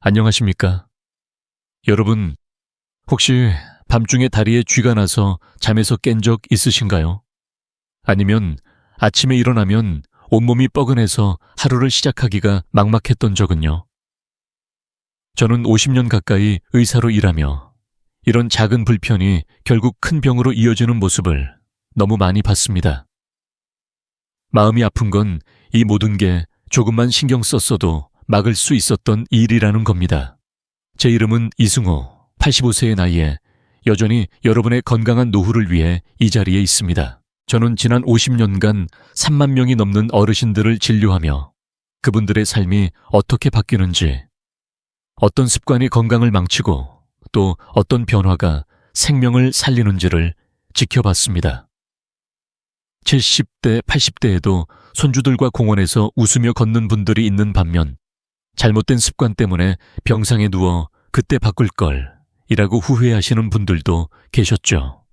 안녕하십니까? 여러분, 혹시 밤중에 다리에 쥐가 나서 잠에서 깬 적 있으신가요? 아니면 아침에 일어나면 온몸이 뻐근해서 하루를 시작하기가 막막했던 적은요? 저는 50년 가까이 의사로 일하며 이런 작은 불편이 결국 큰 병으로 이어지는 모습을 너무 많이 봤습니다. 마음이 아픈 건 이 모든 게 조금만 신경 썼어도 막을 수 있었던 일이라는 겁니다. 제 이름은 이승호, 85세의 나이에 여전히 여러분의 건강한 노후를 위해 이 자리에 있습니다. 저는 지난 50년간 3만 명이 넘는 어르신들을 진료하며 그분들의 삶이 어떻게 바뀌는지, 어떤 습관이 건강을 망치고 또 어떤 변화가 생명을 살리는지를 지켜봤습니다. 70대, 80대에도 손주들과 공원에서 웃으며 걷는 분들이 있는 반면 잘못된 습관 때문에 병상에 누워 그때 바꿀 걸 이라고 후회하시는 분들도 계셨죠.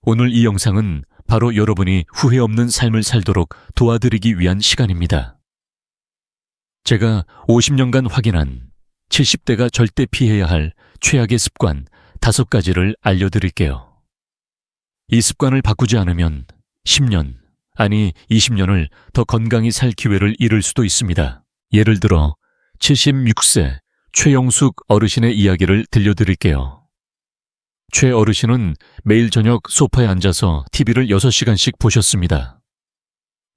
오늘 이 영상은 바로 여러분이 후회 없는 삶을 살도록 도와드리기 위한 시간입니다. 제가 50년간 확인한 70대가 절대 피해야 할 최악의 습관 5가지를 알려드릴게요. 이 습관을 바꾸지 않으면 10년, 아니 20년을 더 건강히 살 기회를 잃을 수도 있습니다. 예를 들어 76세 최영숙 어르신의 이야기를 들려드릴게요. 최 어르신은 매일 저녁 소파에 앉아서 TV를 6시간씩 보셨습니다.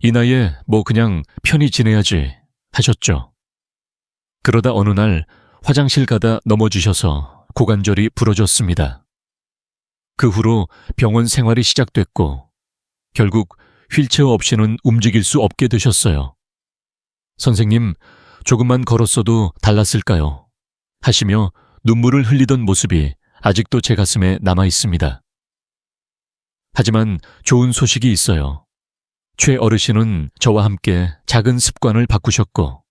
이 나이에 뭐 그냥 편히 지내야지 하셨죠. 그러다 어느 날 화장실 가다 넘어지셔서 고관절이 부러졌습니다. 그 후로 병원 생활이 시작됐고 결국 휠체어 없이는 움직일 수 없게 되셨어요. 선생님, 조금만 걸었어도 달랐을까요? 하시며 눈물을 흘리던 모습이 아직도 제 가슴에 남아 있습니다. 하지만 좋은 소식이 있어요. 최 어르신은 저와 함께 작은 습관을 바꾸셨고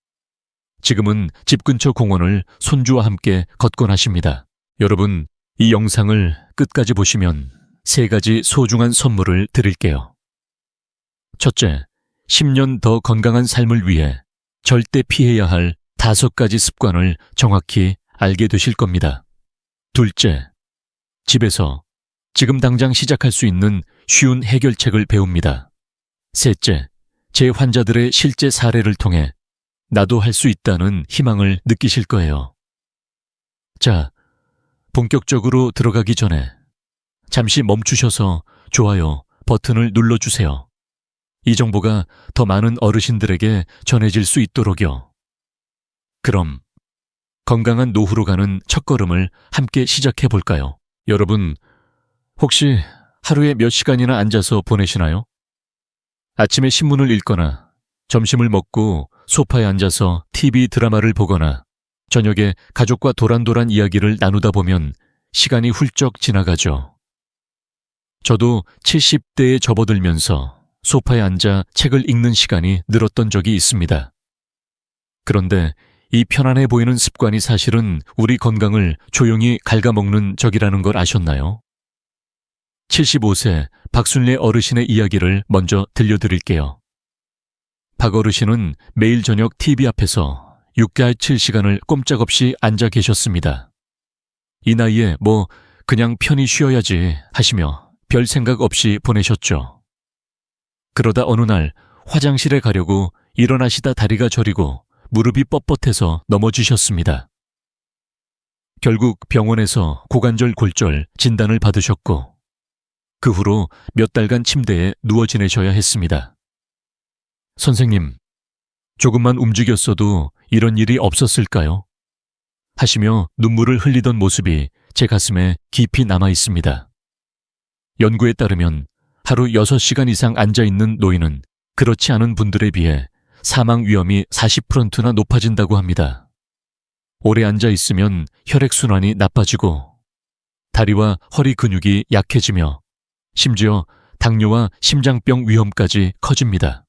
지금은 집 근처 공원을 손주와 함께 걷곤 하십니다. 여러분, 이 영상을 끝까지 보시면 3가지 소중한 선물을 드릴게요. 첫째, 10년 더 건강한 삶을 위해 절대 피해야 할 5가지 습관을 정확히 알게 되실 겁니다. 둘째, 집에서 지금 당장 시작할 수 있는 쉬운 해결책을 배웁니다. 셋째, 제 환자들의 실제 사례를 통해 나도 할 수 있다는 희망을 느끼실 거예요. 자, 본격적으로 들어가기 전에 잠시 멈추셔서 좋아요 버튼을 눌러주세요. 이 정보가 더 많은 어르신들에게 전해질 수 있도록요. 그럼 건강한 노후로 가는 첫걸음을 함께 시작해 볼까요? 여러분, 혹시 하루에 몇 시간이나 앉아서 보내시나요? 아침에 신문을 읽거나 점심을 먹고 소파에 앉아서 TV 드라마를 보거나 저녁에 가족과 도란도란 이야기를 나누다 보면 시간이 훌쩍 지나가죠. 저도 70대에 접어들면서 소파에 앉아 책을 읽는 시간이 늘었던 적이 있습니다. 그런데 이 편안해 보이는 습관이 사실은 우리 건강을 조용히 갉아먹는 적이라는 걸 아셨나요? 75세 박순례 어르신의 이야기를 먼저 들려드릴게요. 박 어르신은 매일 저녁 TV 앞에서 6-7시간을 꼼짝없이 앉아 계셨습니다. 이 나이에 뭐 그냥 편히 쉬어야지 하시며 별 생각 없이 보내셨죠. 그러다 어느 날 화장실에 가려고 일어나시다 다리가 저리고 무릎이 뻣뻣해서 넘어지셨습니다. 결국 병원에서 고관절 골절 진단을 받으셨고 그 후로 몇 달간 침대에 누워 지내셔야 했습니다. 선생님, 조금만 움직였어도 이런 일이 없었을까요? 하시며 눈물을 흘리던 모습이 제 가슴에 깊이 남아 있습니다. 연구에 따르면 하루 6시간 이상 앉아있는 노인은 그렇지 않은 분들에 비해 사망 위험이 40%나 높아진다고 합니다. 오래 앉아있으면 혈액순환이 나빠지고 다리와 허리 근육이 약해지며 심지어 당뇨와 심장병 위험까지 커집니다.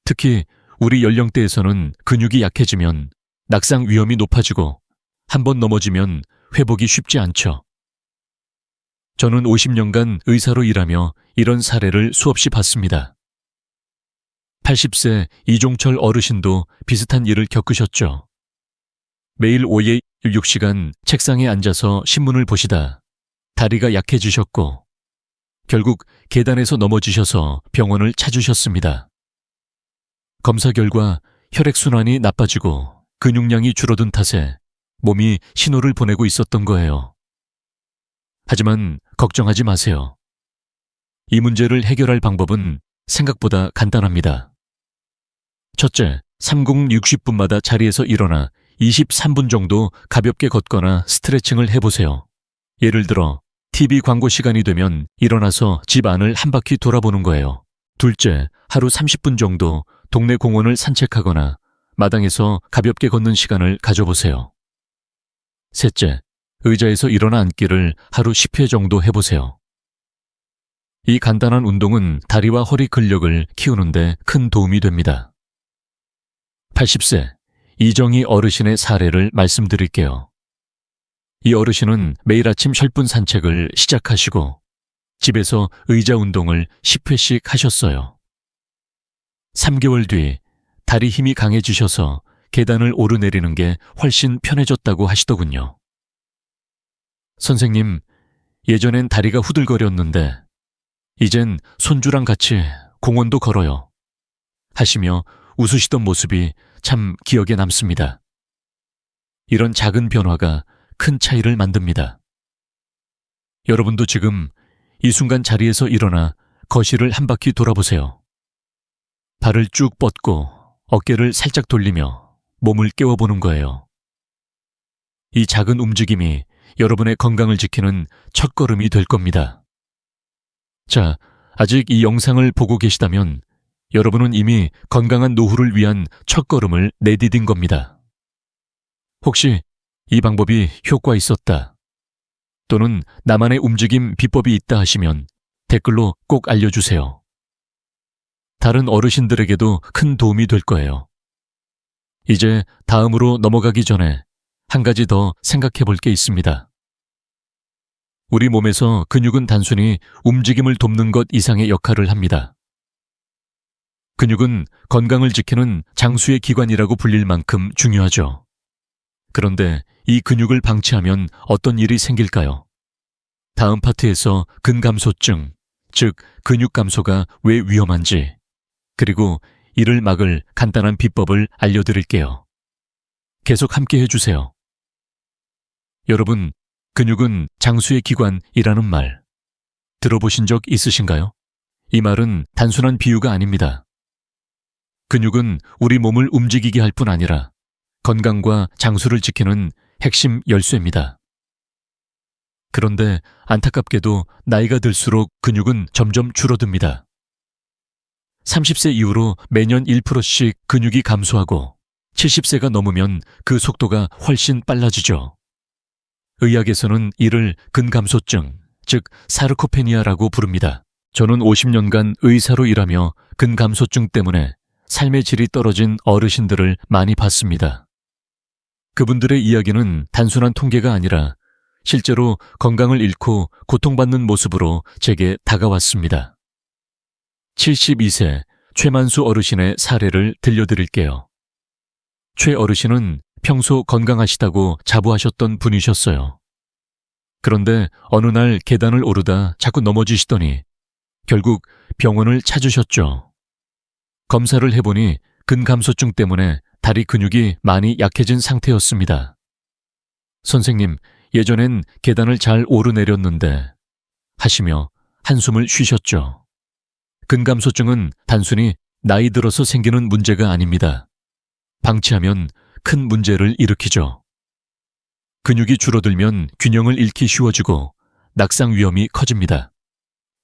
특히 우리 연령대에서는 근육이 약해지면 낙상 위험이 높아지고 한번 넘어지면 회복이 쉽지 않죠. 저는 50년간 의사로 일하며 이런 사례를 수없이 봤습니다. 80세 이종철 어르신도 비슷한 일을 겪으셨죠. 매일 오후에 6시간 책상에 앉아서 신문을 보시다 다리가 약해지셨고 결국 계단에서 넘어지셔서 병원을 찾으셨습니다. 검사 결과 혈액순환이 나빠지고 근육량이 줄어든 탓에 몸이 신호를 보내고 있었던 거예요. 하지만 걱정하지 마세요. 이 문제를 해결할 방법은 생각보다 간단합니다. 첫째, 30-60분마다 자리에서 일어나 23분 정도 가볍게 걷거나 스트레칭을 해보세요. 예를 들어 TV 광고 시간이 되면 일어나서 집 안을 한 바퀴 돌아보는 거예요. 둘째, 하루 30분 정도 동네 공원을 산책하거나 마당에서 가볍게 걷는 시간을 가져보세요. 셋째, 의자에서 일어나 앉기를 하루 10회 정도 해보세요. 이 간단한 운동은 다리와 허리 근력을 키우는데 큰 도움이 됩니다. 80세 이정희 어르신의 사례를 말씀드릴게요. 이 어르신은 매일 아침 혈분 산책을 시작하시고 집에서 의자 운동을 10회씩 하셨어요. 3개월 뒤 다리 힘이 강해지셔서 계단을 오르내리는 게 훨씬 편해졌다고 하시더군요. 선생님, 예전엔 다리가 후들거렸는데 이젠 손주랑 같이 공원도 걸어요. 하시며 웃으시던 모습이 참 기억에 남습니다. 이런 작은 변화가 큰 차이를 만듭니다. 여러분도 지금 이 순간 자리에서 일어나 거실을 한 바퀴 돌아보세요. 발을 쭉 뻗고 어깨를 살짝 돌리며 몸을 깨워보는 거예요. 이 작은 움직임이 여러분의 건강을 지키는 첫걸음이 될 겁니다. 자, 아직 이 영상을 보고 계시다면 여러분은 이미 건강한 노후를 위한 첫걸음을 내디딘 겁니다. 혹시 이 방법이 효과 있었다 또는 나만의 움직임 비법이 있다 하시면 댓글로 꼭 알려주세요. 다른 어르신들에게도 큰 도움이 될 거예요. 이제 다음으로 넘어가기 전에 한 가지 더 생각해 볼 게 있습니다. 우리 몸에서 근육은 단순히 움직임을 돕는 것 이상의 역할을 합니다. 근육은 건강을 지키는 장수의 기관이라고 불릴 만큼 중요하죠. 그런데 이 근육을 방치하면 어떤 일이 생길까요? 다음 파트에서 근감소증, 즉 근육 감소가 왜 위험한지, 그리고 이를 막을 간단한 비법을 알려드릴게요. 계속 함께 해주세요. 여러분, 근육은 장수의 기관이라는 말 들어보신 적 있으신가요? 이 말은 단순한 비유가 아닙니다. 근육은 우리 몸을 움직이게 할 뿐 아니라 건강과 장수를 지키는 핵심 열쇠입니다. 그런데 안타깝게도 나이가 들수록 근육은 점점 줄어듭니다. 30세 이후로 매년 1%씩 근육이 감소하고 70세가 넘으면 그 속도가 훨씬 빨라지죠. 의학에서는 이를 근감소증, 즉 사르코페니아라고 부릅니다. 저는 50년간 의사로 일하며 근감소증 때문에 삶의 질이 떨어진 어르신들을 많이 봤습니다. 그분들의 이야기는 단순한 통계가 아니라 실제로 건강을 잃고 고통받는 모습으로 제게 다가왔습니다. 72세 최만수 어르신의 사례를 들려드릴게요. 최 어르신은 평소 건강하시다고 자부하셨던 분이셨어요. 그런데 어느 날 계단을 오르다 자꾸 넘어지시더니 결국 병원을 찾으셨죠. 검사를 해보니 근감소증 때문에 다리 근육이 많이 약해진 상태였습니다. 선생님, 예전엔 계단을 잘 오르내렸는데 하시며 한숨을 쉬셨죠. 근감소증은 단순히 나이 들어서 생기는 문제가 아닙니다. 방치하면 큰 문제를 일으키죠. 근육이 줄어들면 균형을 잃기 쉬워지고 낙상 위험이 커집니다.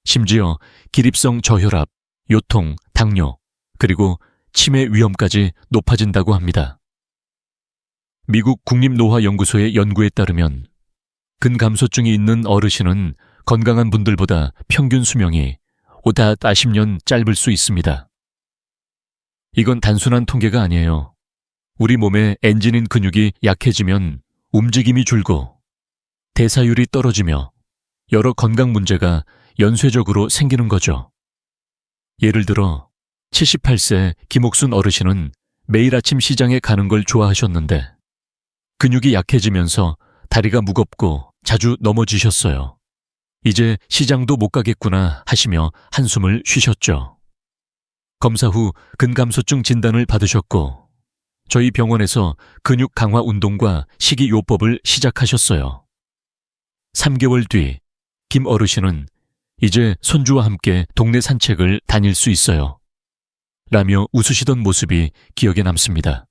심지어 기립성 저혈압, 요통, 당뇨, 그리고 치매 위험까지 높아진다고 합니다. 미국 국립노화연구소의 연구에 따르면 근감소증이 있는 어르신은 건강한 분들보다 평균 수명이 50년 짧을 수 있습니다. 이건 단순한 통계가 아니에요. 우리 몸의 엔진인 근육이 약해지면 움직임이 줄고 대사율이 떨어지며 여러 건강 문제가 연쇄적으로 생기는 거죠. 예를 들어 78세 김옥순 어르신은 매일 아침 시장에 가는 걸 좋아하셨는데 근육이 약해지면서 다리가 무겁고 자주 넘어지셨어요. 이제 시장도 못 가겠구나 하시며 한숨을 쉬셨죠. 검사 후 근감소증 진단을 받으셨고 저희 병원에서 근육 강화 운동과 식이요법을 시작하셨어요. 3개월 뒤 김 어르신은 이제 손주와 함께 동네 산책을 다닐 수 있어요. 라며 웃으시던 모습이 기억에 남습니다.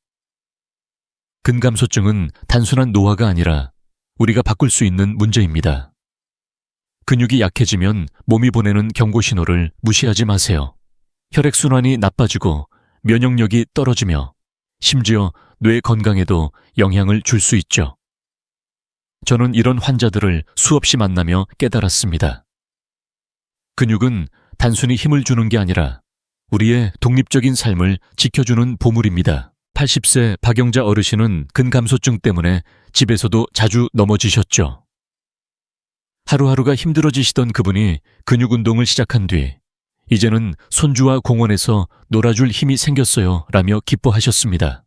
근감소증은 단순한 노화가 아니라 우리가 바꿀 수 있는 문제입니다. 근육이 약해지면 몸이 보내는 경고 신호를 무시하지 마세요. 혈액순환이 나빠지고 면역력이 떨어지며 심지어 뇌 건강에도 영향을 줄 수 있죠. 저는 이런 환자들을 수없이 만나며 깨달았습니다. 근육은 단순히 힘을 주는 게 아니라 우리의 독립적인 삶을 지켜주는 보물입니다. 80세 박영자 어르신은 근감소증 때문에 집에서도 자주 넘어지셨죠. 하루하루가 힘들어지시던 그분이 근육 운동을 시작한 뒤 이제는 손주와 공원에서 놀아줄 힘이 생겼어요 라며 기뻐하셨습니다.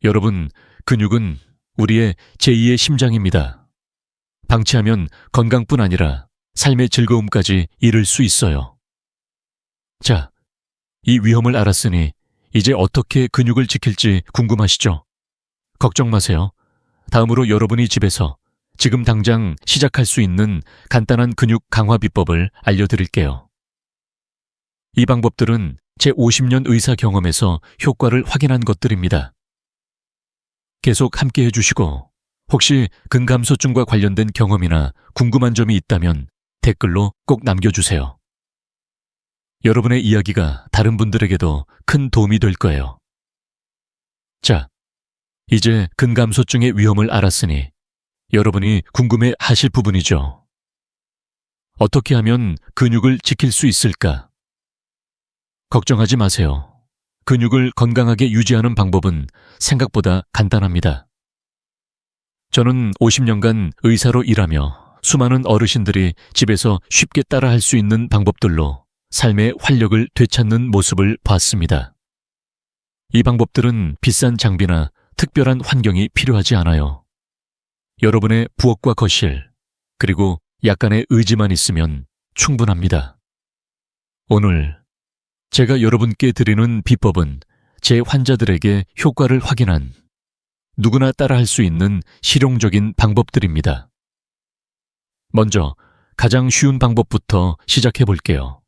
여러분, 근육은 우리의 제2의 심장입니다. 방치하면 건강뿐 아니라 삶의 즐거움까지 잃을 수 있어요. 자, 이 위험을 알았으니 이제 어떻게 근육을 지킬지 궁금하시죠? 걱정 마세요. 다음으로 여러분이 집에서 지금 당장 시작할 수 있는 간단한 근육 강화 비법을 알려드릴게요. 이 방법들은 제 50년 의사 경험에서 효과를 확인한 것들입니다. 계속 함께 해주시고 혹시 근감소증과 관련된 경험이나 궁금한 점이 있다면 댓글로 꼭 남겨주세요. 여러분의 이야기가 다른 분들에게도 큰 도움이 될 거예요. 자, 이제 근감소증의 위험을 알았으니 여러분이 궁금해 하실 부분이죠. 어떻게 하면 근육을 지킬 수 있을까? 걱정하지 마세요. 근육을 건강하게 유지하는 방법은 생각보다 간단합니다. 저는 50년간 의사로 일하며 수많은 어르신들이 집에서 쉽게 따라할 수 있는 방법들로 삶의 활력을 되찾는 모습을 봤습니다. 이 방법들은 비싼 장비나 특별한 환경이 필요하지 않아요. 여러분의 부엌과 거실, 그리고 약간의 의지만 있으면 충분합니다. 오늘 제가 여러분께 드리는 비법은 제 환자들에게 효과를 확인한 누구나 따라할 수 있는 실용적인 방법들입니다. 먼저 가장 쉬운 방법부터 시작해 볼게요.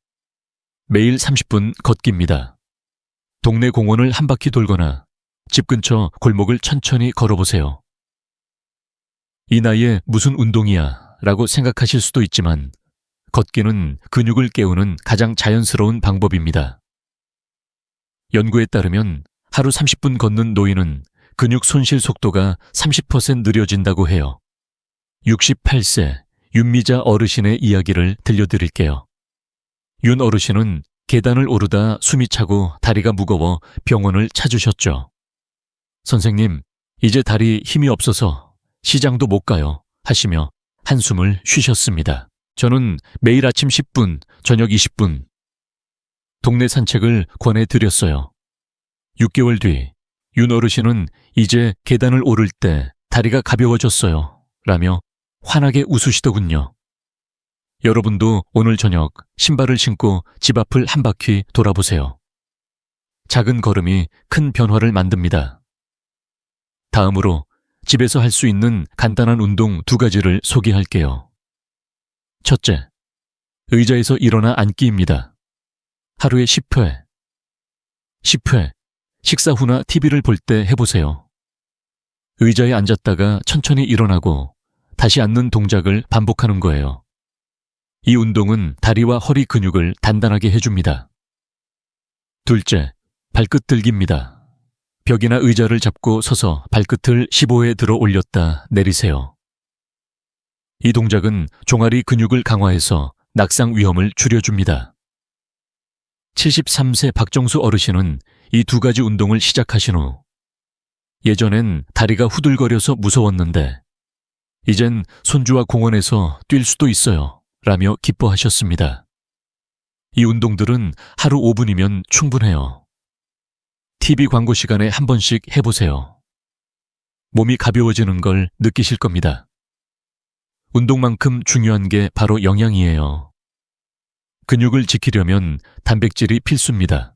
매일 30분 걷기입니다. 동네 공원을 한 바퀴 돌거나 집 근처 골목을 천천히 걸어보세요. 이 나이에 무슨 운동이야 라고 생각하실 수도 있지만 걷기는 근육을 깨우는 가장 자연스러운 방법입니다. 연구에 따르면 하루 30분 걷는 노인은 근육 손실 속도가 30% 느려진다고 해요. 68세 윤미자 어르신의 이야기를 들려드릴게요. 윤 어르신은 계단을 오르다 숨이 차고 다리가 무거워 병원을 찾으셨죠. 선생님, 이제 다리 힘이 없어서 시장도 못 가요 하시며 한숨을 쉬셨습니다. 저는 매일 아침 10분, 저녁 20분 동네 산책을 권해드렸어요. 6개월 뒤 윤 어르신은 이제 계단을 오를 때 다리가 가벼워졌어요 라며 환하게 웃으시더군요. 여러분도 오늘 저녁 신발을 신고 집 앞을 한 바퀴 돌아보세요. 작은 걸음이 큰 변화를 만듭니다. 다음으로 집에서 할 수 있는 간단한 운동 2가지를 소개할게요. 첫째, 의자에서 일어나 앉기입니다. 하루에 10회. 10회, 식사 후나 TV를 볼 때 해보세요. 의자에 앉았다가 천천히 일어나고 다시 앉는 동작을 반복하는 거예요. 이 운동은 다리와 허리 근육을 단단하게 해줍니다. 둘째, 발끝 들기입니다. 벽이나 의자를 잡고 서서 발끝을 15회 들어 올렸다 내리세요. 이 동작은 종아리 근육을 강화해서 낙상 위험을 줄여줍니다. 73세 박정수 어르신은 이 2가지 운동을 시작하신 후 예전엔 다리가 후들거려서 무서웠는데 이젠 손주와 공원에서 뛸 수도 있어요 라며 기뻐하셨습니다. 이 운동들은 하루 5분이면 충분해요. TV 광고 시간에 한 번씩 해보세요. 몸이 가벼워지는 걸 느끼실 겁니다. 운동만큼 중요한 게 바로 영양이에요. 근육을 지키려면 단백질이 필수입니다.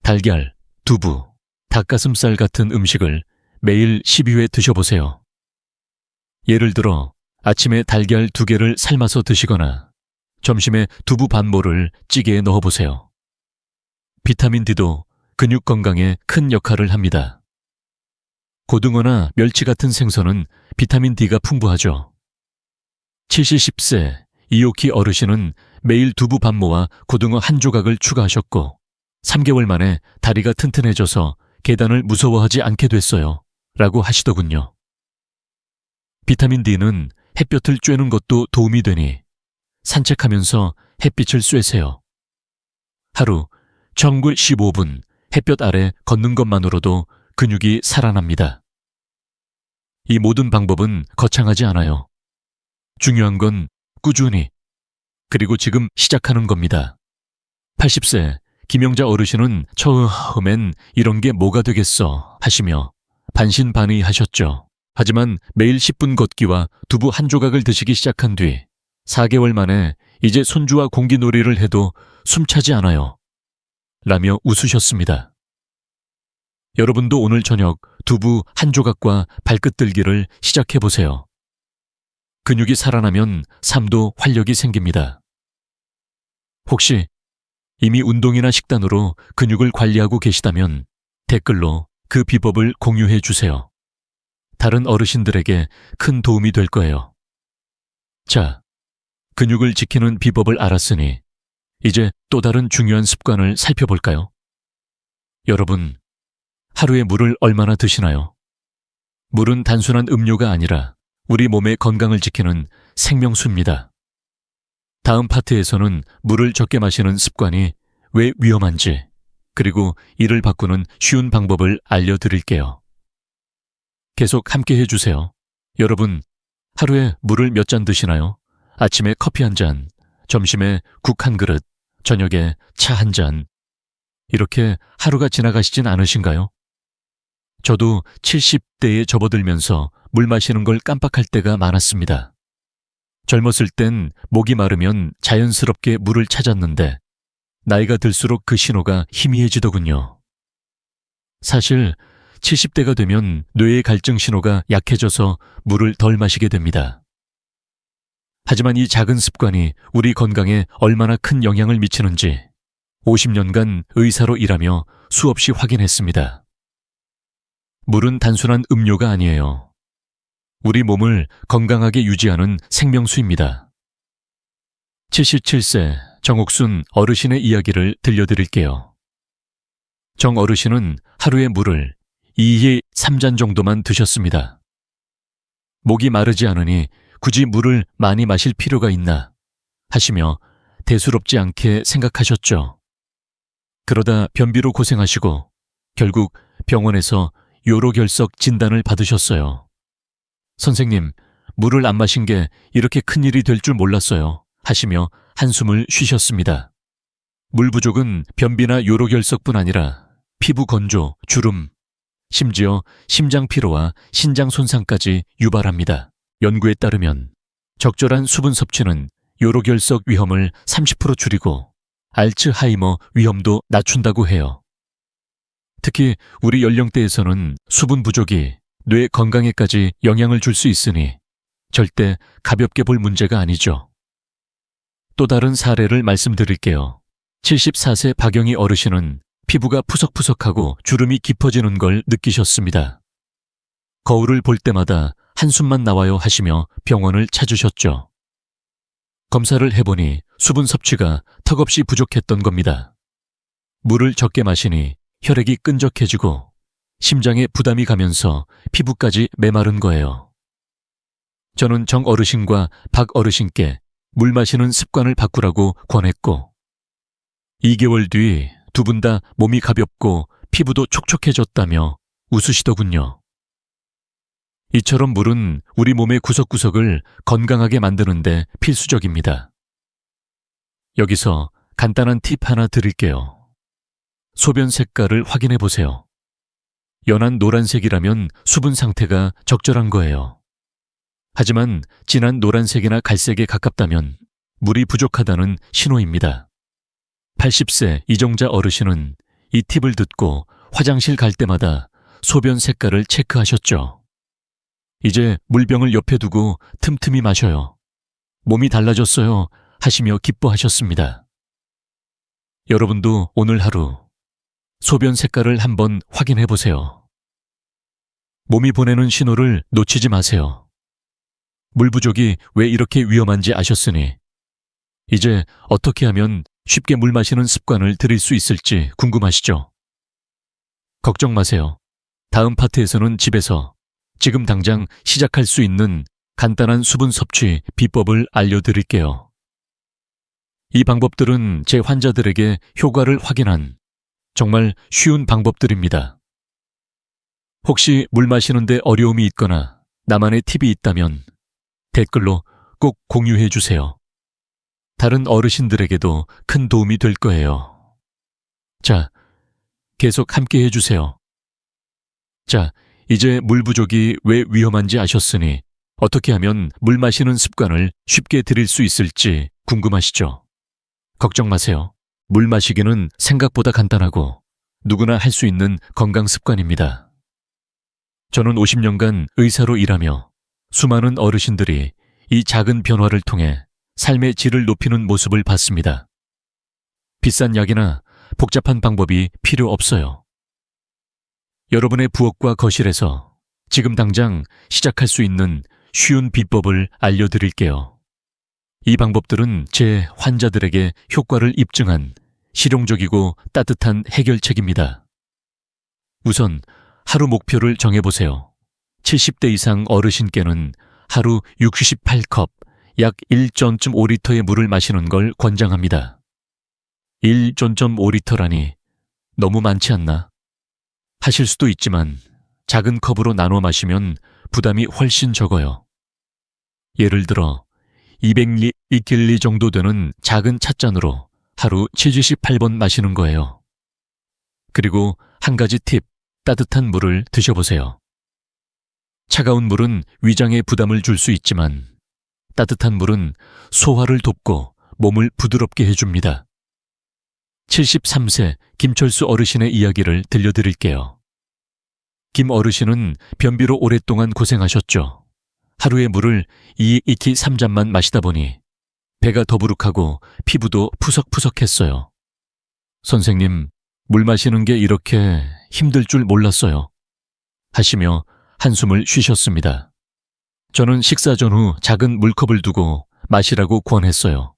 달걀, 두부, 닭가슴살 같은 음식을 매일 12회 드셔보세요. 예를 들어 아침에 달걀 2개를 삶아서 드시거나 점심에 두부 반모를 찌개에 넣어보세요. 비타민 D도 근육 건강에 큰 역할을 합니다. 고등어나 멸치 같은 생선은 비타민 D가 풍부하죠. 70세 이오키 어르신은 매일 두부 반모와 고등어 1조각을 추가하셨고 3개월 만에 다리가 튼튼해져서 계단을 무서워하지 않게 됐어요. 라고 하시더군요. 비타민 D는 햇볕을 쬐는 것도 도움이 되니 산책하면서 햇빛을 쐬세요. 하루 정글 15분 햇볕 아래 걷는 것만으로도 근육이 살아납니다. 이 모든 방법은 거창하지 않아요. 중요한 건 꾸준히, 그리고 지금 시작하는 겁니다. 80세 김영자 어르신은 처음엔 이런 게 뭐가 되겠어 하시며 반신반의하셨죠. 하지만 매일 10분 걷기와 두부 1조각을 드시기 시작한 뒤 4개월 만에 이제 손주와 공기놀이를 해도 숨차지 않아요. 라며 웃으셨습니다. 여러분도 오늘 저녁 두부 1조각과 발끝 들기를 시작해보세요. 근육이 살아나면 삶도 활력이 생깁니다. 혹시 이미 운동이나 식단으로 근육을 관리하고 계시다면 댓글로 그 비법을 공유해 주세요. 다른 어르신들에게 큰 도움이 될 거예요. 자, 근육을 지키는 비법을 알았으니 이제 또 다른 중요한 습관을 살펴볼까요? 여러분, 하루에 물을 얼마나 드시나요? 물은 단순한 음료가 아니라 우리 몸의 건강을 지키는 생명수입니다. 다음 파트에서는 물을 적게 마시는 습관이 왜 위험한지, 그리고 이를 바꾸는 쉬운 방법을 알려드릴게요. 계속 함께 해주세요. 여러분, 하루에 물을 몇 잔 드시나요? 아침에 커피 1잔, 점심에 국 1그릇, 저녁에 차 1잔. 이렇게 하루가 지나가시진 않으신가요? 저도 70대에 접어들면서 물 마시는 걸 깜빡할 때가 많았습니다. 젊었을 땐 목이 마르면 자연스럽게 물을 찾았는데 나이가 들수록 그 신호가 희미해지더군요. 사실 70대가 되면 뇌의 갈증 신호가 약해져서 물을 덜 마시게 됩니다. 하지만 이 작은 습관이 우리 건강에 얼마나 큰 영향을 미치는지 50년간 의사로 일하며 수없이 확인했습니다. 물은 단순한 음료가 아니에요. 우리 몸을 건강하게 유지하는 생명수입니다. 77세 정옥순 어르신의 이야기를 들려드릴게요. 정 어르신은 하루에 물을 2에 3잔 정도만 드셨습니다. 목이 마르지 않으니 굳이 물을 많이 마실 필요가 있나 하시며 대수롭지 않게 생각하셨죠. 그러다 변비로 고생하시고 결국 병원에서 요로결석 진단을 받으셨어요. 선생님, 물을 안 마신 게 이렇게 큰일이 될 줄 몰랐어요. 하시며 한숨을 쉬셨습니다. 물 부족은 변비나 요로결석뿐 아니라 피부 건조, 주름, 심지어 심장 피로와 신장 손상까지 유발합니다. 연구에 따르면 적절한 수분 섭취는 요로결석 위험을 30% 줄이고 알츠하이머 위험도 낮춘다고 해요. 특히 우리 연령대에서는 수분 부족이 뇌 건강에까지 영향을 줄 수 있으니 절대 가볍게 볼 문제가 아니죠. 또 다른 사례를 말씀드릴게요. 74세 박영희 어르신은 피부가 푸석푸석하고 주름이 깊어지는 걸 느끼셨습니다. 거울을 볼 때마다 한숨만 나와요 하시며 병원을 찾으셨죠. 검사를 해보니 수분 섭취가 턱없이 부족했던 겁니다. 물을 적게 마시니 혈액이 끈적해지고 심장에 부담이 가면서 피부까지 메마른 거예요. 저는 정 어르신과 박 어르신께 물 마시는 습관을 바꾸라고 권했고 2개월 뒤 두 분 다 몸이 가볍고 피부도 촉촉해졌다며 웃으시더군요. 이처럼 물은 우리 몸의 구석구석을 건강하게 만드는데 필수적입니다. 여기서 간단한 팁 하나 드릴게요. 소변 색깔을 확인해 보세요. 연한 노란색이라면 수분 상태가 적절한 거예요. 하지만 진한 노란색이나 갈색에 가깝다면 물이 부족하다는 신호입니다. 80세 이정자 어르신은 이 팁을 듣고 화장실 갈 때마다 소변 색깔을 체크하셨죠. 이제 물병을 옆에 두고 틈틈이 마셔요. 몸이 달라졌어요 하시며 기뻐하셨습니다. 여러분도 오늘 하루 소변 색깔을 한번 확인해 보세요. 몸이 보내는 신호를 놓치지 마세요. 물 부족이 왜 이렇게 위험한지 아셨으니 이제 어떻게 하면 쉽게 물 마시는 습관을 들일 수 있을지 궁금하시죠? 걱정 마세요. 다음 파트에서는 집에서 지금 당장 시작할 수 있는 간단한 수분 섭취 비법을 알려드릴게요. 이 방법들은 제 환자들에게 효과를 확인한 정말 쉬운 방법들입니다. 혹시 물 마시는데 어려움이 있거나 나만의 팁이 있다면 댓글로 꼭 공유해 주세요. 다른 어르신들에게도 큰 도움이 될 거예요. 자, 계속 함께 해주세요. 자, 이제 물 부족이 왜 위험한지 아셨으니 어떻게 하면 물 마시는 습관을 쉽게 들일 수 있을지 궁금하시죠? 걱정 마세요. 물 마시기는 생각보다 간단하고 누구나 할 수 있는 건강 습관입니다. 저는 50년간 의사로 일하며 수많은 어르신들이 이 작은 변화를 통해 삶의 질을 높이는 모습을 봤습니다. 비싼 약이나 복잡한 방법이 필요 없어요. 여러분의 부엌과 거실에서 지금 당장 시작할 수 있는 쉬운 비법을 알려드릴게요. 이 방법들은 제 환자들에게 효과를 입증한 실용적이고 따뜻한 해결책입니다. 우선 하루 목표를 정해보세요. 70대 이상 어르신께는 하루 68컵, 약 1.5리터의 물을 마시는 걸 권장합니다. 1.5리터라니 너무 많지 않나? 하실 수도 있지만 작은 컵으로 나눠 마시면 부담이 훨씬 적어요. 예를 들어 200ml 정도 되는 작은 찻잔으로 하루 78번 마시는 거예요. 그리고 한 가지 팁, 따뜻한 물을 드셔보세요. 차가운 물은 위장에 부담을 줄 수 있지만 따뜻한 물은 소화를 돕고 몸을 부드럽게 해줍니다. 73세 김철수 어르신의 이야기를 들려드릴게요. 김 어르신은 변비로 오랫동안 고생하셨죠. 하루에 물을 2, 3잔만 마시다 보니 배가 더부룩하고 피부도 푸석푸석했어요. 선생님, 물 마시는 게 이렇게 힘들 줄 몰랐어요. 하시며 한숨을 쉬셨습니다. 저는 식사 전후 작은 물컵을 두고 마시라고 권했어요.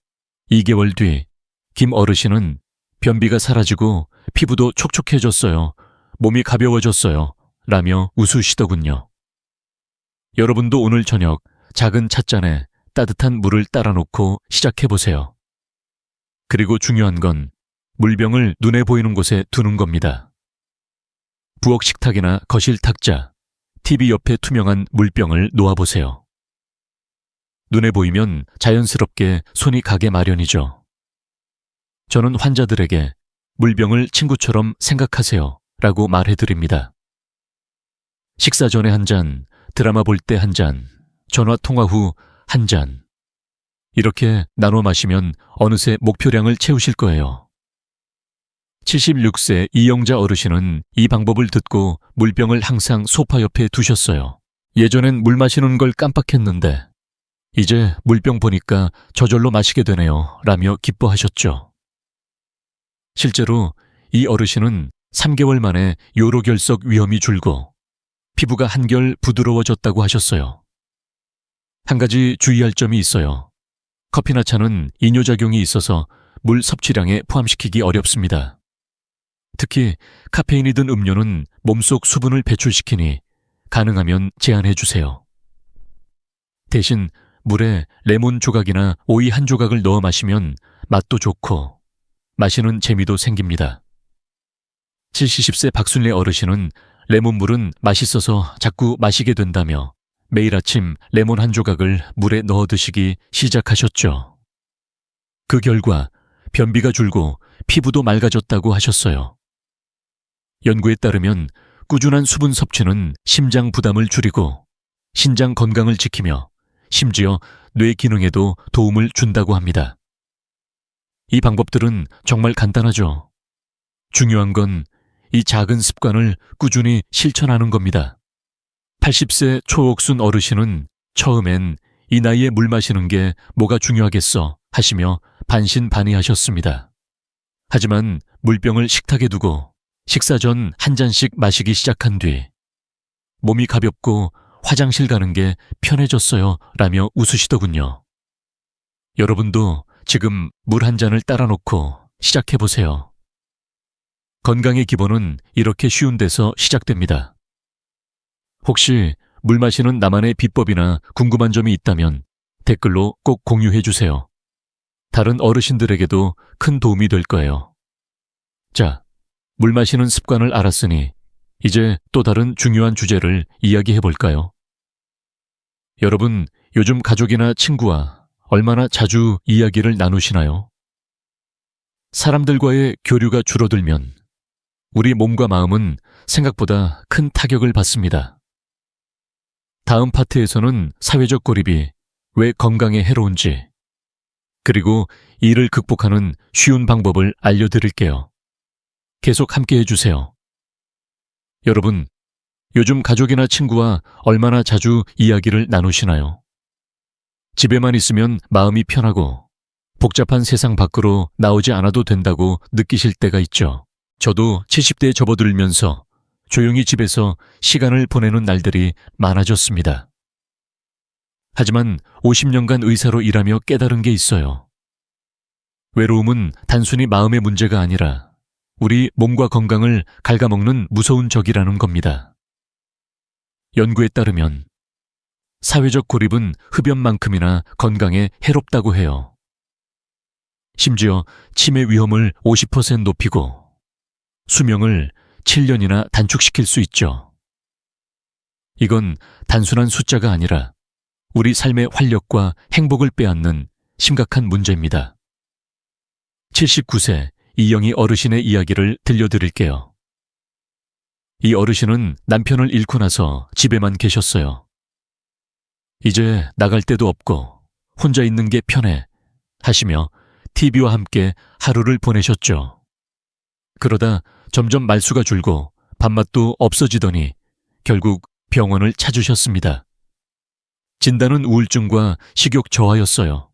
2개월 뒤 김 어르신은 변비가 사라지고 피부도 촉촉해졌어요. 몸이 가벼워졌어요. 라며 웃으시더군요. 여러분도 오늘 저녁 작은 찻잔에 따뜻한 물을 따라 놓고 시작해보세요. 그리고 중요한 건 물병을 눈에 보이는 곳에 두는 겁니다. 부엌 식탁이나 거실 탁자, TV 옆에 투명한 물병을 놓아보세요. 눈에 보이면 자연스럽게 손이 가게 마련이죠. 저는 환자들에게 물병을 친구처럼 생각하세요 라고 말해드립니다. 식사 전에 한 잔, 드라마 볼 때 한 잔, 전화 통화 후 한 잔. 이렇게 나눠 마시면 어느새 목표량을 채우실 거예요. 76세 이영자 어르신은 이 방법을 듣고 물병을 항상 소파 옆에 두셨어요. 예전엔 물 마시는 걸 깜빡했는데 이제 물병 보니까 저절로 마시게 되네요 라며 기뻐하셨죠. 실제로 이 어르신은 3개월 만에 요로결석 위험이 줄고 피부가 한결 부드러워졌다고 하셨어요. 한 가지 주의할 점이 있어요. 커피나 차는 이뇨작용이 있어서 물 섭취량에 포함시키기 어렵습니다. 특히 카페인이 든 음료는 몸속 수분을 배출시키니 가능하면 제한해 주세요. 대신 물에 레몬 조각이나 오이 한 조각을 넣어 마시면 맛도 좋고 마시는 재미도 생깁니다. 70세 박순례 어르신은 레몬물은 맛있어서 자꾸 마시게 된다며 매일 아침 레몬 한 조각을 물에 넣어 드시기 시작하셨죠. 그 결과 변비가 줄고 피부도 맑아졌다고 하셨어요. 연구에 따르면 꾸준한 수분 섭취는 심장 부담을 줄이고 신장 건강을 지키며 심지어 뇌 기능에도 도움을 준다고 합니다. 이 방법들은 정말 간단하죠. 중요한 건 이 작은 습관을 꾸준히 실천하는 겁니다. 80세 초옥순 어르신은 처음엔 이 나이에 물 마시는 게 뭐가 중요하겠어 하시며 반신반의하셨습니다. 하지만 물병을 식탁에 두고 식사 전 한 잔씩 마시기 시작한 뒤 몸이 가볍고 화장실 가는 게 편해졌어요 라며 웃으시더군요. 여러분도 지금 물 한 잔을 따라 놓고 시작해보세요. 건강의 기본은 이렇게 쉬운 데서 시작됩니다. 혹시 물 마시는 나만의 비법이나 궁금한 점이 있다면 댓글로 꼭 공유해 주세요. 다른 어르신들에게도 큰 도움이 될 거예요. 자, 물 마시는 습관을 알았으니 이제 또 다른 중요한 주제를 이야기해 볼까요? 여러분, 요즘 가족이나 친구와 얼마나 자주 이야기를 나누시나요? 사람들과의 교류가 줄어들면 우리 몸과 마음은 생각보다 큰 타격을 받습니다. 다음 파트에서는 사회적 고립이 왜 건강에 해로운지, 그리고 이를 극복하는 쉬운 방법을 알려드릴게요. 계속 함께 해주세요. 여러분, 요즘 가족이나 친구와 얼마나 자주 이야기를 나누시나요? 집에만 있으면 마음이 편하고 복잡한 세상 밖으로 나오지 않아도 된다고 느끼실 때가 있죠. 저도 70대에 접어들면서 조용히 집에서 시간을 보내는 날들이 많아졌습니다. 하지만 50년간 의사로 일하며 깨달은 게 있어요. 외로움은 단순히 마음의 문제가 아니라 우리 몸과 건강을 갉아먹는 무서운 적이라는 겁니다. 연구에 따르면 사회적 고립은 흡연만큼이나 건강에 해롭다고 해요. 심지어 치매 위험을 50% 높이고 수명을 7년이나 단축시킬 수 있죠. 이건 단순한 숫자가 아니라 우리 삶의 활력과 행복을 빼앗는 심각한 문제입니다. 79세 이영희 어르신의 이야기를 들려드릴게요. 이 어르신은 남편을 잃고 나서 집에만 계셨어요. 이제 나갈 데도 없고 혼자 있는 게 편해 하시며 TV와 함께 하루를 보내셨죠. 그러다 점점 말수가 줄고 밥맛도 없어지더니 결국 병원을 찾으셨습니다. 진단은 우울증과 식욕 저하였어요.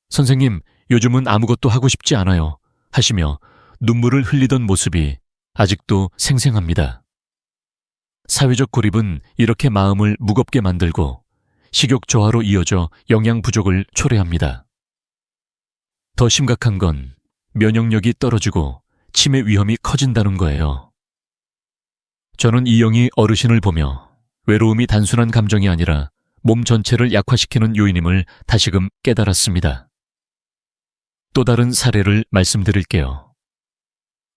선생님, 요즘은 아무것도 하고 싶지 않아요 하시며 눈물을 흘리던 모습이 아직도 생생합니다. 사회적 고립은 이렇게 마음을 무겁게 만들고 식욕 저하로 이어져 영양 부족을 초래합니다. 더 심각한 건 면역력이 떨어지고 치매 위험이 커진다는 거예요. 저는 이영희 어르신을 보며 외로움이 단순한 감정이 아니라 몸 전체를 약화시키는 요인임을 다시금 깨달았습니다. 또 다른 사례를 말씀드릴게요.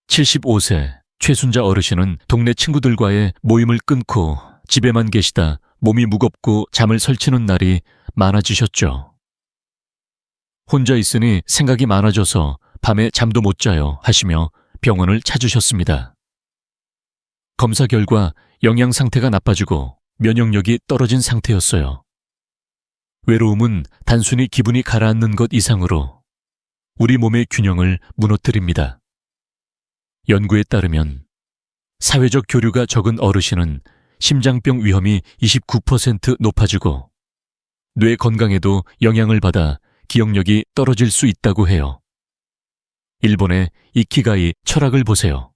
75세 최순자 어르신은 동네 친구들과의 모임을 끊고 집에만 계시다 몸이 무겁고 잠을 설치는 날이 많아지셨죠. 혼자 있으니 생각이 많아져서 밤에 잠도 못 자요 하시며 병원을 찾으셨습니다. 검사 결과 영양 상태가 나빠지고 면역력이 떨어진 상태였어요. 외로움은 단순히 기분이 가라앉는 것 이상으로 우리 몸의 균형을 무너뜨립니다. 연구에 따르면 사회적 교류가 적은 어르신은 심장병 위험이 29% 높아지고 뇌 건강에도 영향을 받아 기억력이 떨어질 수 있다고 해요. 일본의 이키가이 철학을 보세요.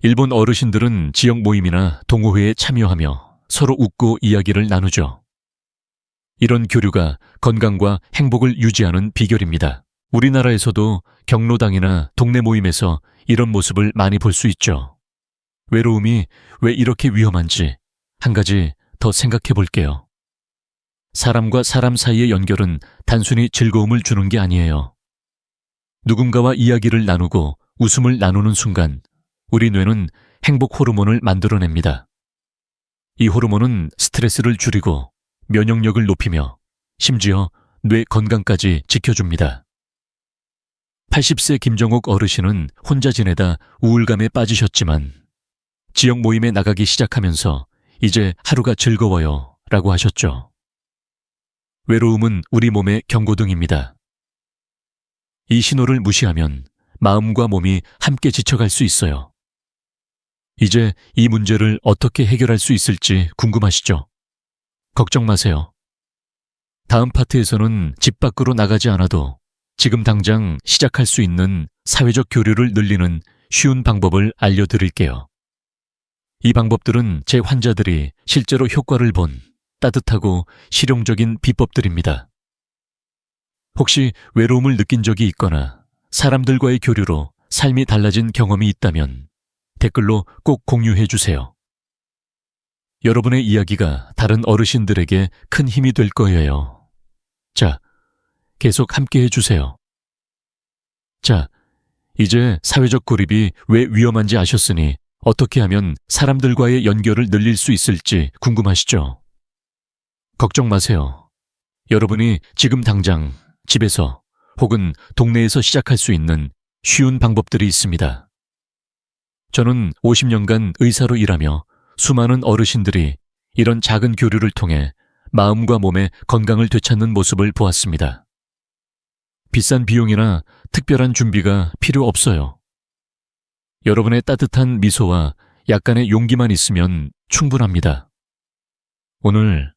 일본 어르신들은 지역 모임이나 동호회에 참여하며 서로 웃고 이야기를 나누죠. 이런 교류가 건강과 행복을 유지하는 비결입니다. 우리나라에서도 경로당이나 동네 모임에서 이런 모습을 많이 볼 수 있죠. 외로움이 왜 이렇게 위험한지 한 가지 더 생각해 볼게요. 사람과 사람 사이의 연결은 단순히 즐거움을 주는 게 아니에요. 누군가와 이야기를 나누고 웃음을 나누는 순간 우리 뇌는 행복 호르몬을 만들어냅니다. 이 호르몬은 스트레스를 줄이고 면역력을 높이며 심지어 뇌 건강까지 지켜줍니다. 80세 김정옥 어르신은 혼자 지내다 우울감에 빠지셨지만 지역 모임에 나가기 시작하면서 이제 하루가 즐거워요 라고 하셨죠. 외로움은 우리 몸의 경고등입니다. 이 신호를 무시하면 마음과 몸이 함께 지쳐갈 수 있어요. 이제 이 문제를 어떻게 해결할 수 있을지 궁금하시죠? 걱정 마세요. 다음 파트에서는 집 밖으로 나가지 않아도 지금 당장 시작할 수 있는 사회적 교류를 늘리는 쉬운 방법을 알려드릴게요. 이 방법들은 제 환자들이 실제로 효과를 본 따뜻하고 실용적인 비법들입니다. 혹시 외로움을 느낀 적이 있거나 사람들과의 교류로 삶이 달라진 경험이 있다면 댓글로 꼭 공유해 주세요. 여러분의 이야기가 다른 어르신들에게 큰 힘이 될 거예요. 자, 계속 함께 해주세요. 자, 이제 사회적 고립이 왜 위험한지 아셨으니 어떻게 하면 사람들과의 연결을 늘릴 수 있을지 궁금하시죠? 걱정 마세요. 여러분이 지금 당장 집에서 혹은 동네에서 시작할 수 있는 쉬운 방법들이 있습니다. 저는 50년간 의사로 일하며 수많은 어르신들이 이런 작은 교류를 통해 마음과 몸의 건강을 되찾는 모습을 보았습니다. 비싼 비용이나 특별한 준비가 필요 없어요. 여러분의 따뜻한 미소와 약간의 용기만 있으면 충분합니다. 오늘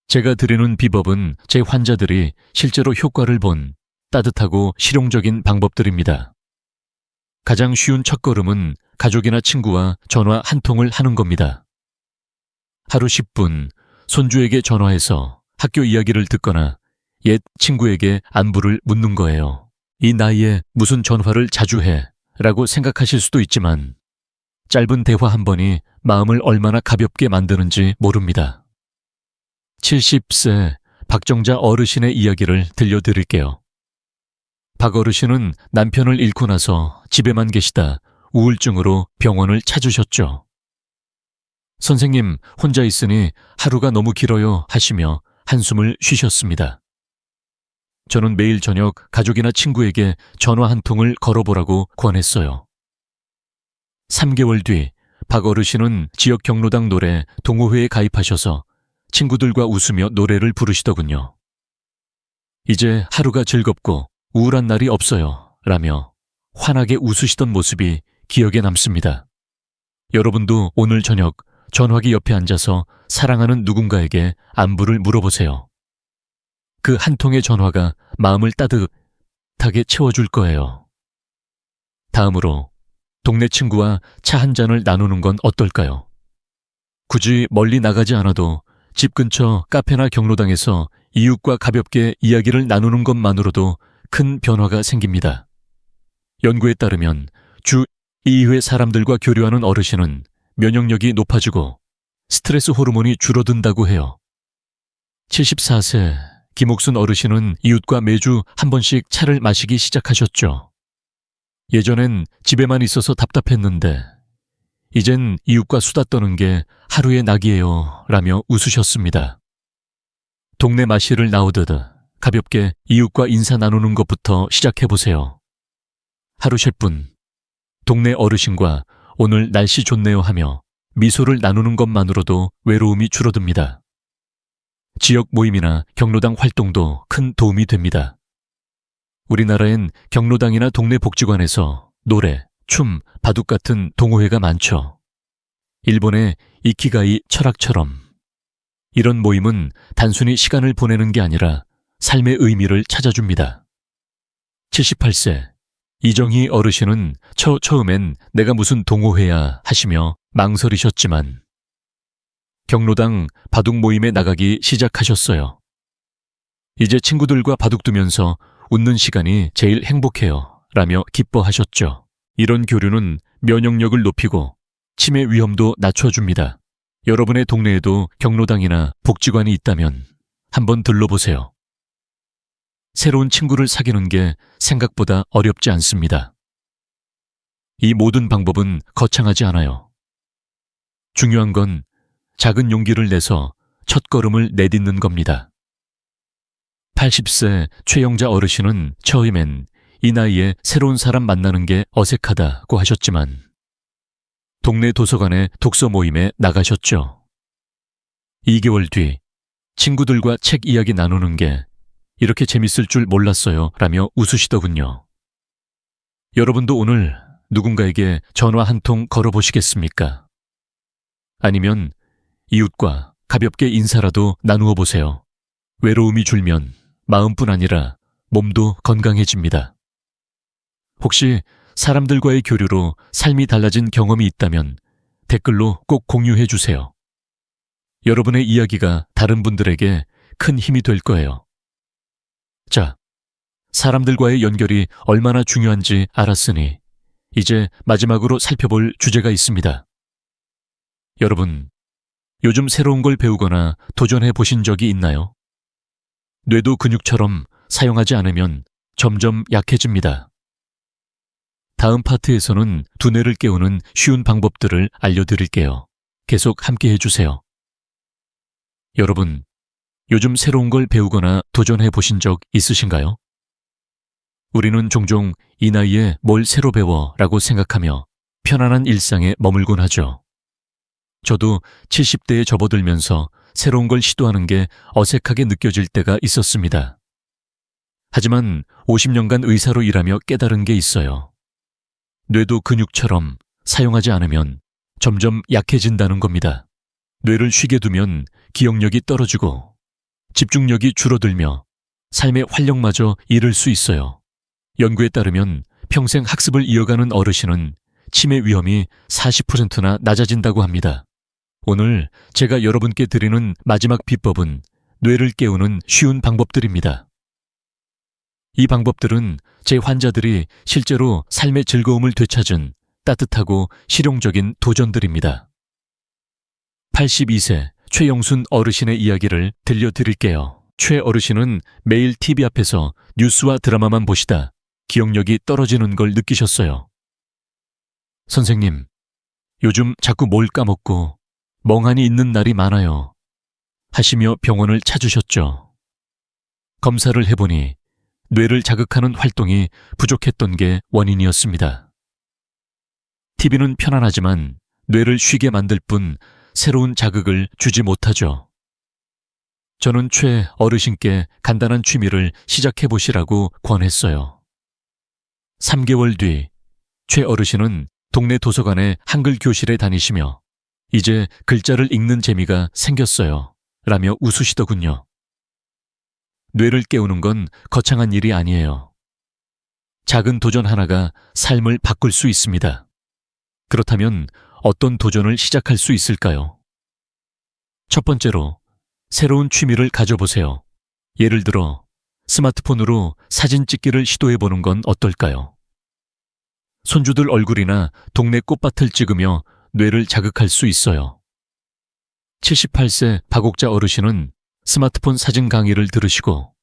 제가 드리는 비법은 제 환자들이 실제로 효과를 본 따뜻하고 실용적인 방법들입니다. 가장 쉬운 첫걸음은 가족이나 친구와 전화 한 통을 하는 겁니다. 하루 10분 손주에게 전화해서 학교 이야기를 듣거나 옛 친구에게 안부를 묻는 거예요. 이 나이에 무슨 전화를 자주 해? 라고 생각하실 수도 있지만 짧은 대화 한 번이 마음을 얼마나 가볍게 만드는지 모릅니다. 70세 박정자 어르신의 이야기를 들려드릴게요. 박 어르신은 남편을 잃고 나서 집에만 계시다 우울증으로 병원을 찾으셨죠. 선생님, 혼자 있으니 하루가 너무 길어요 하시며 한숨을 쉬셨습니다. 저는 매일 저녁 가족이나 친구에게 전화 한 통을 걸어보라고 권했어요. 3개월 뒤 박 어르신은 지역 경로당 노래 동호회에 가입하셔서 친구들과 웃으며 노래를 부르시더군요. 이제 하루가 즐겁고 우울한 날이 없어요 라며 환하게 웃으시던 모습이 기억에 남습니다. 여러분도 오늘 저녁 전화기 옆에 앉아서 사랑하는 누군가에게 안부를 물어보세요. 그 한 통의 전화가 마음을 따뜻하게 채워줄 거예요. 다음으로 동네 친구와 차 한 잔을 나누는 건 어떨까요? 굳이 멀리 나가지 않아도 집 근처 카페나 경로당에서 이웃과 가볍게 이야기를 나누는 것만으로도 큰 변화가 생깁니다. 연구에 따르면 주 2회 사람들과 교류하는 어르신은 면역력이 높아지고 스트레스 호르몬이 줄어든다고 해요. 74세 김옥순 어르신은 이웃과 매주 한 번씩 차를 마시기 시작하셨죠. 예전엔 집에만 있어서 답답했는데 이젠 이웃과 수다 떠는 게 하루의 낙이에요 라며 웃으셨습니다. 동네 마실을 나오듯 가볍게 이웃과 인사 나누는 것부터 시작해보세요. 하루 쉴 분, 동네 어르신과 오늘 날씨 좋네요 하며 미소를 나누는 것만으로도 외로움이 줄어듭니다. 지역 모임이나 경로당 활동도 큰 도움이 됩니다. 우리나라엔 경로당이나 동네 복지관에서 노래, 춤, 바둑 같은 동호회가 많죠. 일본의 이키가이 철학처럼 이런 모임은 단순히 시간을 보내는 게 아니라 삶의 의미를 찾아줍니다. 78세 이정희 어르신은 처음엔 내가 무슨 동호회야 하시며 망설이셨지만 경로당 바둑 모임에 나가기 시작하셨어요. 이제 친구들과 바둑 두면서 웃는 시간이 제일 행복해요 라며 기뻐하셨죠. 이런 교류는 면역력을 높이고 치매 위험도 낮춰줍니다. 여러분의 동네에도 경로당이나 복지관이 있다면 한번 들러보세요. 새로운 친구를 사귀는 게 생각보다 어렵지 않습니다. 이 모든 방법은 거창하지 않아요. 중요한 건 작은 용기를 내서 첫걸음을 내딛는 겁니다. 80세 최영자 어르신은 처음엔 이 나이에 새로운 사람 만나는 게 어색하다고 하셨지만 동네 도서관의 독서 모임에 나가셨죠. 2개월 뒤 친구들과 책 이야기 나누는 게 이렇게 재밌을 줄 몰랐어요 라며 웃으시더군요. 여러분도 오늘 누군가에게 전화 한 통 걸어보시겠습니까? 아니면 이웃과 가볍게 인사라도 나누어 보세요. 외로움이 줄면 마음뿐 아니라 몸도 건강해집니다. 혹시 사람들과의 교류로 삶이 달라진 경험이 있다면 댓글로 꼭 공유해 주세요. 여러분의 이야기가 다른 분들에게 큰 힘이 될 거예요. 자, 사람들과의 연결이 얼마나 중요한지 알았으니 이제 마지막으로 살펴볼 주제가 있습니다. 여러분, 요즘 새로운 걸 배우거나 도전해 보신 적이 있나요? 뇌도 근육처럼 사용하지 않으면 점점 약해집니다. 다음 파트에서는 두뇌를 깨우는 쉬운 방법들을 알려드릴게요. 계속 함께 해주세요. 여러분, 요즘 새로운 걸 배우거나 도전해 보신 적 있으신가요? 우리는 종종 이 나이에 뭘 새로 배워 라고 생각하며 편안한 일상에 머물곤 하죠. 저도 70대에 접어들면서 새로운 걸 시도하는 게 어색하게 느껴질 때가 있었습니다. 하지만 50년간 의사로 일하며 깨달은 게 있어요. 뇌도 근육처럼 사용하지 않으면 점점 약해진다는 겁니다. 뇌를 쉬게 두면 기억력이 떨어지고 집중력이 줄어들며 삶의 활력마저 잃을 수 있어요. 연구에 따르면 평생 학습을 이어가는 어르신은 치매 위험이 40%나 낮아진다고 합니다. 오늘 제가 여러분께 드리는 마지막 비법은 뇌를 깨우는 쉬운 방법들입니다. 이 방법들은 제 환자들이 실제로 삶의 즐거움을 되찾은 따뜻하고 실용적인 도전들입니다. 82세 최영순 어르신의 이야기를 들려드릴게요. 최 어르신은 매일 TV 앞에서 뉴스와 드라마만 보시다 기억력이 떨어지는 걸 느끼셨어요. 선생님, 요즘 자꾸 뭘 까먹고 멍하니 있는 날이 많아요. 하시며 병원을 찾으셨죠. 검사를 해보니 뇌를 자극하는 활동이 부족했던 게 원인이었습니다. TV는 편안하지만 뇌를 쉬게 만들 뿐 새로운 자극을 주지 못하죠. 저는 최 어르신께 간단한 취미를 시작해보시라고 권했어요. 3개월 뒤 최 어르신은 동네 도서관의 한글 교실에 다니시며 이제 글자를 읽는 재미가 생겼어요 라며 웃으시더군요. 뇌를 깨우는 건 거창한 일이 아니에요. 작은 도전 하나가 삶을 바꿀 수 있습니다. 그렇다면 어떤 도전을 시작할 수 있을까요? 첫 번째로 새로운 취미를 가져보세요. 예를 들어 스마트폰으로 사진 찍기를 시도해보는 건 어떨까요? 손주들 얼굴이나 동네 꽃밭을 찍으며 뇌를 자극할 수 있어요. 78세 박옥자 어르신은 스마트폰 사진 강의를 들으시고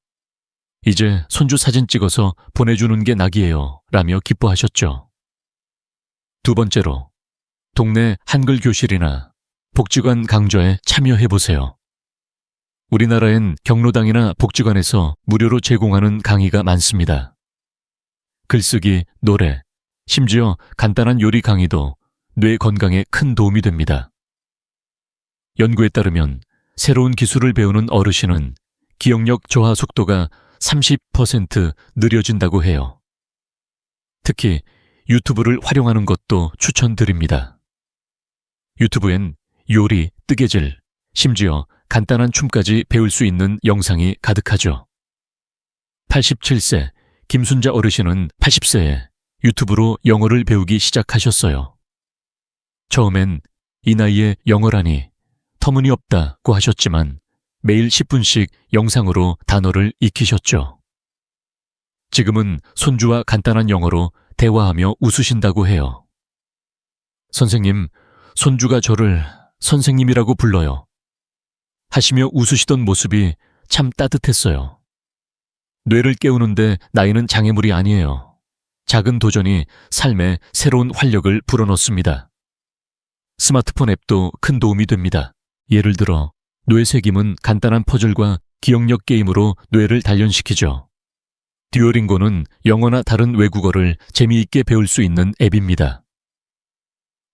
이제 손주 사진 찍어서 보내주는 게 낙이에요 라며 기뻐하셨죠. 두 번째로 동네 한글 교실이나 복지관 강좌에 참여해보세요. 우리나라엔 경로당이나 복지관에서 무료로 제공하는 강의가 많습니다. 글쓰기, 노래, 심지어 간단한 요리 강의도 뇌 건강에 큰 도움이 됩니다. 연구에 따르면 새로운 기술을 배우는 어르신은 기억력 저하 속도가 30% 느려진다고 해요. 특히 유튜브를 활용하는 것도 추천드립니다. 유튜브엔 요리, 뜨개질, 심지어 간단한 춤까지 배울 수 있는 영상이 가득하죠. 87세 김순자 어르신은 80세에 유튜브로 영어를 배우기 시작하셨어요. 처음엔 이 나이에 영어라니 터무니없다고 하셨지만 매일 10분씩 영상으로 단어를 익히셨죠. 지금은 손주와 간단한 영어로 대화하며 웃으신다고 해요. 선생님, 손주가 저를 선생님이라고 불러요. 하시며 웃으시던 모습이 참 따뜻했어요. 뇌를 깨우는데 나이는 장애물이 아니에요. 작은 도전이 삶에 새로운 활력을 불어넣습니다. 스마트폰 앱도 큰 도움이 됩니다. 예를 들어 뇌새김은 간단한 퍼즐과 기억력 게임으로 뇌를 단련시키죠. 듀오링고는 영어나 다른 외국어를 재미있게 배울 수 있는 앱입니다.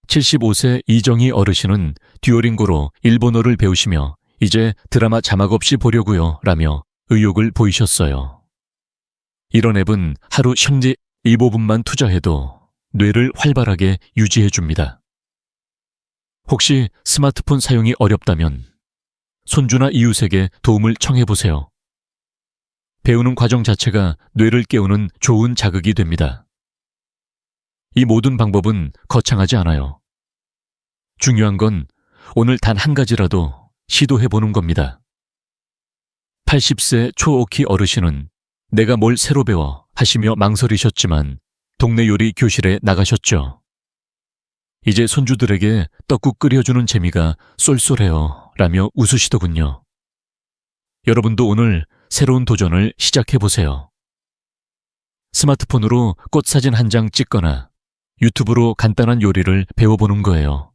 75세 이정희 어르신은 듀오링고로 일본어를 배우시며 이제 드라마 자막 없이 보려고요 라며 의욕을 보이셨어요. 이런 앱은 하루 현재 15분만 투자해도 뇌를 활발하게 유지해줍니다. 혹시 스마트폰 사용이 어렵다면 손주나 이웃에게 도움을 청해보세요. 배우는 과정 자체가 뇌를 깨우는 좋은 자극이 됩니다. 이 모든 방법은 거창하지 않아요. 중요한 건 오늘 단 한 가지라도 시도해보는 겁니다. 80세 초오키 어르신은 내가 뭘 새로 배워 하시며 망설이셨지만 동네 요리 교실에 나가셨죠. 이제 손주들에게 떡국 끓여주는 재미가 쏠쏠해요 라며 웃으시더군요. 여러분도 오늘 새로운 도전을 시작해보세요. 스마트폰으로 꽃사진 한 장 찍거나 유튜브로 간단한 요리를 배워보는 거예요.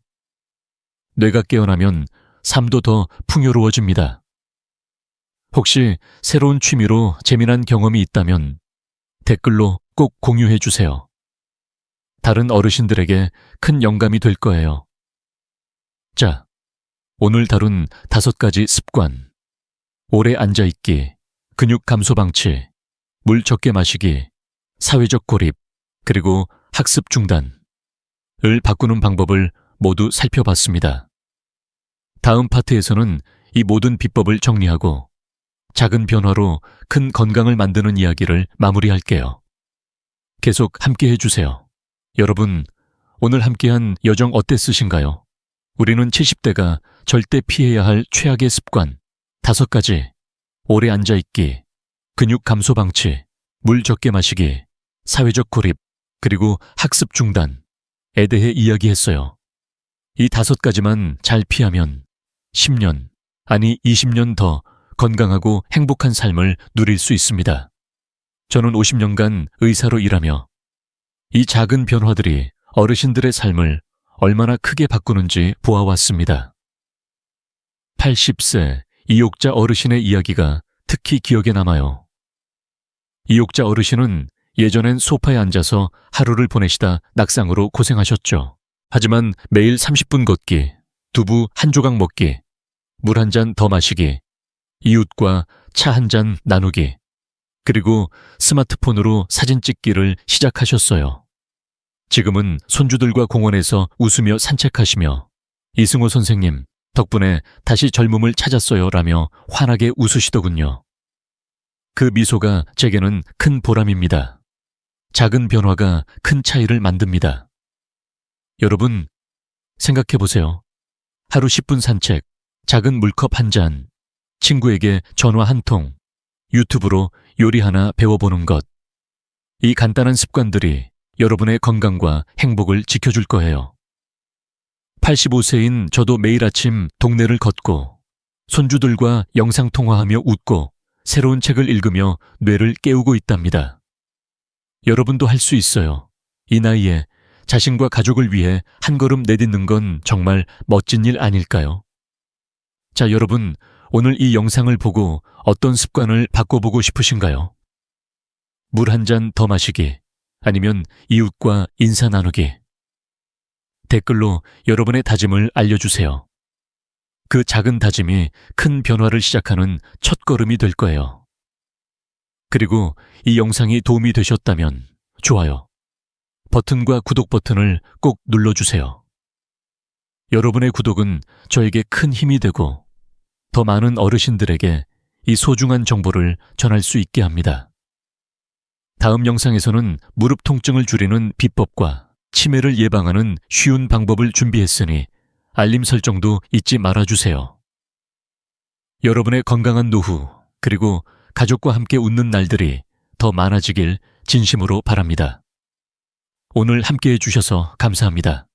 뇌가 깨어나면 삶도 더 풍요로워집니다. 혹시 새로운 취미로 재미난 경험이 있다면 댓글로 꼭 공유해주세요. 다른 어르신들에게 큰 영감이 될 거예요. 자, 오늘 다룬 5가지 습관. 오래 앉아있기, 근육 감소 방치, 물 적게 마시기, 사회적 고립, 그리고 학습 중단을 바꾸는 방법을 모두 살펴봤습니다. 다음 파트에서는 이 모든 비법을 정리하고 작은 변화로 큰 건강을 만드는 이야기를 마무리할게요. 계속 함께 해주세요. 여러분, 오늘 함께한 여정 어땠으신가요? 우리는 70대가 절대 피해야 할 최악의 습관 5가지, 오래 앉아있기, 근육 감소 방치, 물 적게 마시기, 사회적 고립, 그리고 학습 중단에 대해 이야기했어요. 이 5가지만 잘 피하면 10년, 아니 20년 더 건강하고 행복한 삶을 누릴 수 있습니다. 저는 50년간 의사로 일하며 이 작은 변화들이 어르신들의 삶을 얼마나 크게 바꾸는지 보아왔습니다. 80세 이옥자 어르신의 이야기가 특히 기억에 남아요. 이옥자 어르신은 예전엔 소파에 앉아서 하루를 보내시다 낙상으로 고생하셨죠. 하지만 매일 30분 걷기, 두부 한 조각 먹기, 물 한 잔 더 마시기, 이웃과 차 한 잔 나누기, 그리고 스마트폰으로 사진 찍기를 시작하셨어요. 지금은 손주들과 공원에서 웃으며 산책하시며 이승호 선생님 덕분에 다시 젊음을 찾았어요 라며 환하게 웃으시더군요. 그 미소가 제게는 큰 보람입니다. 작은 변화가 큰 차이를 만듭니다. 여러분, 생각해보세요. 하루 10분 산책, 작은 물컵 한 잔, 친구에게 전화 한 통, 유튜브로 요리 하나 배워보는 것. 이 간단한 습관들이 여러분의 건강과 행복을 지켜줄 거예요. 85세인 저도 매일 아침 동네를 걷고 손주들과 영상통화하며 웃고 새로운 책을 읽으며 뇌를 깨우고 있답니다. 여러분도 할 수 있어요. 이 나이에 자신과 가족을 위해 한 걸음 내딛는 건 정말 멋진 일 아닐까요? 자, 여러분, 오늘 이 영상을 보고 어떤 습관을 바꿔보고 싶으신가요? 물 한 잔 더 마시기, 아니면 이웃과 인사 나누기. 댓글로 여러분의 다짐을 알려주세요. 그 작은 다짐이 큰 변화를 시작하는 첫걸음이 될 거예요. 그리고 이 영상이 도움이 되셨다면 좋아요 버튼과 구독 버튼을 꼭 눌러주세요. 여러분의 구독은 저에게 큰 힘이 되고 더 많은 어르신들에게 이 소중한 정보를 전할 수 있게 합니다. 다음 영상에서는 무릎 통증을 줄이는 비법과 치매를 예방하는 쉬운 방법을 준비했으니 알림 설정도 잊지 말아주세요. 여러분의 건강한 노후, 그리고 가족과 함께 웃는 날들이 더 많아지길 진심으로 바랍니다. 오늘 함께해 주셔서 감사합니다.